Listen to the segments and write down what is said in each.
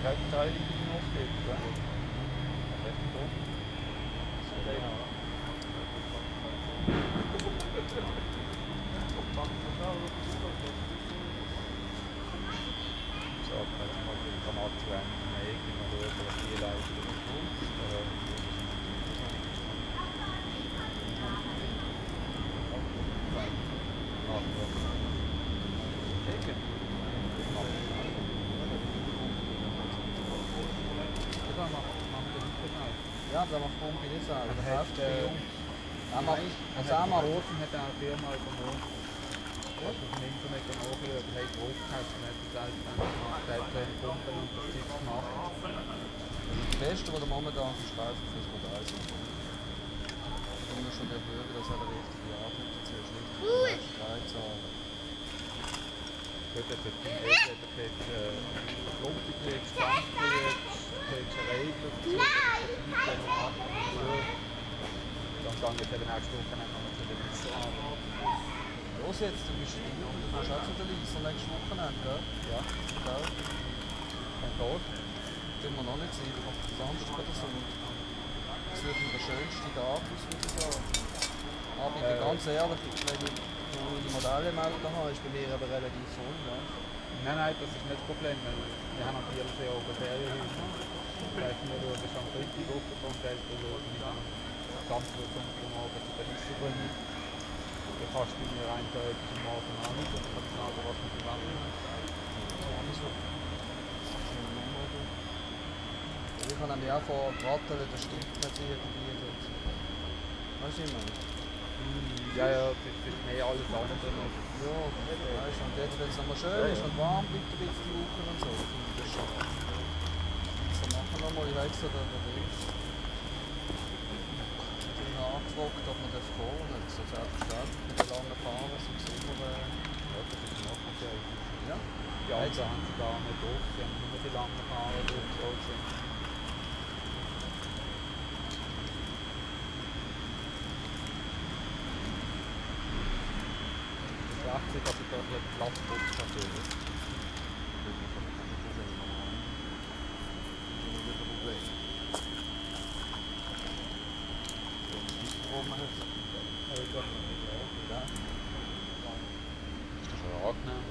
keine Beteiligung aufgeht, oder? Recht gut. So, jetzt mal die Mathe Mägen mal schauen, was die leisten kommt. Ja, da macht Pumpe nicht so. Aber Das hat heißt, also einmal Roten hat auch Firma übernommen. Hast du auf dem Internet nachschauen, hat draufgehackt und hat das alles dann gemacht, hat seine Pumpen und das Zeug gemacht. das Beste, was der momentan verstreift, ist Modell. Ich muss schon dafür, dass er der richtige Art hat. Das ist nicht Streitzahl. Gut, jetzt hat die Regel, da kriegst du Lumpi, kriegst du Sand, kriegst eine Regel dazu, dann gehe ich eben nächste Woche noch zu den Restaurant. Los jetzt, du bist auch zu der Lisa nächstes Wochenende, gell? Ja. Gell? Und dort? Tun wir noch nicht sein, auf Samstag oder so. Das wird der schönste Tag aus, würde ich sagen. Aber ich bin ganz ehrlich, wenn ich die Modelle im Auto habe, ist bei mir aber relativ voll. Weißt? Nein, das ist nicht das Problem, weil wir haben natürlich ja auch Ferienhäuser. Das heisst, wir schauen schon am Freitag auf und dann schauen wir ganz kurz am Abend zu der Liste bringen. Du kannst bei mir einen Tag am Morgen an und dann kannst du nachher was mit dem Waffen. Ich habe nämlich auch vor Brattelen, das stimmt nicht so irgendwie. Weißt du, was ich meine? Ja, das ist mehr alles andere noch. Ja, weißt du, und jetzt, wenn es nochmal schön ist und warm bleibt, ein bisschen die Woche und so, finde ich das schon. So machen wir mal, ich weiß so, der Dings. Ich habe nachgefragt, ob man das kommen darf. So selbstverständlich mit den langen Fahren, so im Sommer. Ja, das ist noch okay. Ja. Die anderen haben sie gar nicht drauf, sie haben nur die langen Fahrer drauf. 80, aber da ein Platzputz natürlich. Ist das schon angenehm?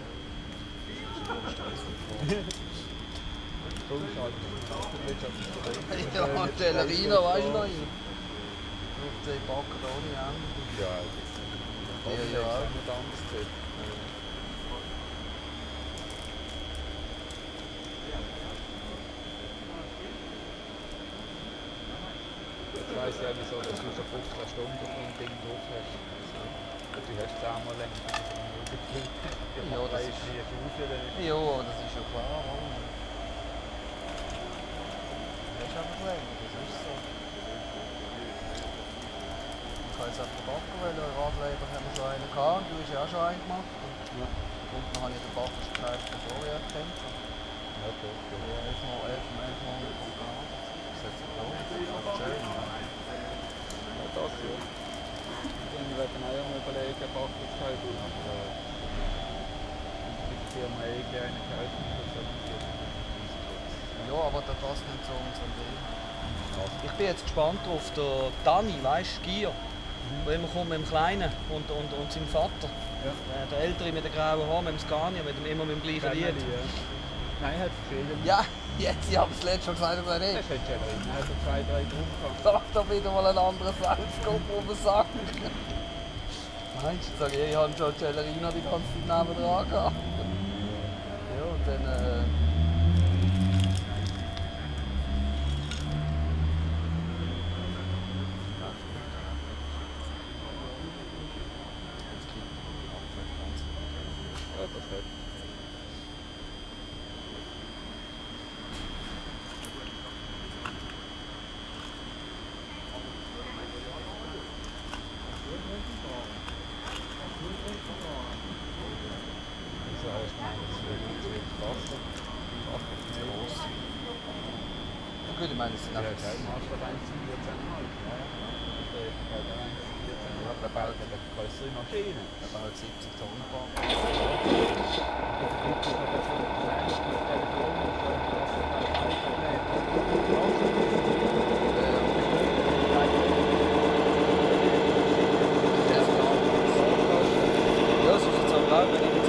Ja, und Tellerina, weißt du noch? Auf die Backen da ohne Ende. Ja, Ja, ja. Nicht anders zu. Jetzt weiss ich ja wieso, dass du schon 15 Stunden auf dem Ding drauf hast. Also, du hast es auch mal länger, das ist immer wirklich. Ja, das ist wie raus, dann ist ja, das ist ja klar. Mann. Das ist einfach länger, das ist so. Ich kann jetzt einfach backen, weil der Radleber haben wir schon einen gehabt, du hast ja auch schon einen gemacht. ja. Und dann habe ich den Backer gekauft, bevor ich erkannt habe. Ja, gut. Ja, 11 Monate kommt gar nicht. Das ist jetzt aber schön. Ja, das ja. Ich werde mir auch mal überlegen, Backen zu kaufen, aber die Firma eine kaufen, das hat Ja, aber das passt nicht zu unserem Ding. Ich bin jetzt gespannt auf den Dani, weißt du, Gier. Der immer kommt mit dem Kleinen und seinem Vater. Ja. Der Ältere mit den grauen Haaren, mit dem Scania, immer mit dem gleichen Lied. Ja. Nein, hat verschiedene. Ja, jetzt, ich habe es letztes schon gesagt, dass er Das nicht. hat schon drin, hat 2, 3 drauf gehabt. Sag doch wieder mal einen anderen Salzkopf auf den Sack. Meinst du, sag ich habe schon Cellerina die ganze Zeit nebendran gehabt. Ja, und dann... Ja, das hat. Also heißt man, das wird Wasser. Wasser ist zu groß. Ja gut, ich meine, es sind Ja, einfach... kein Master 1,14,5. Ja. Der baut eine größere Maschine. Er baut 70 Tonnen Park. Das gibt es selber in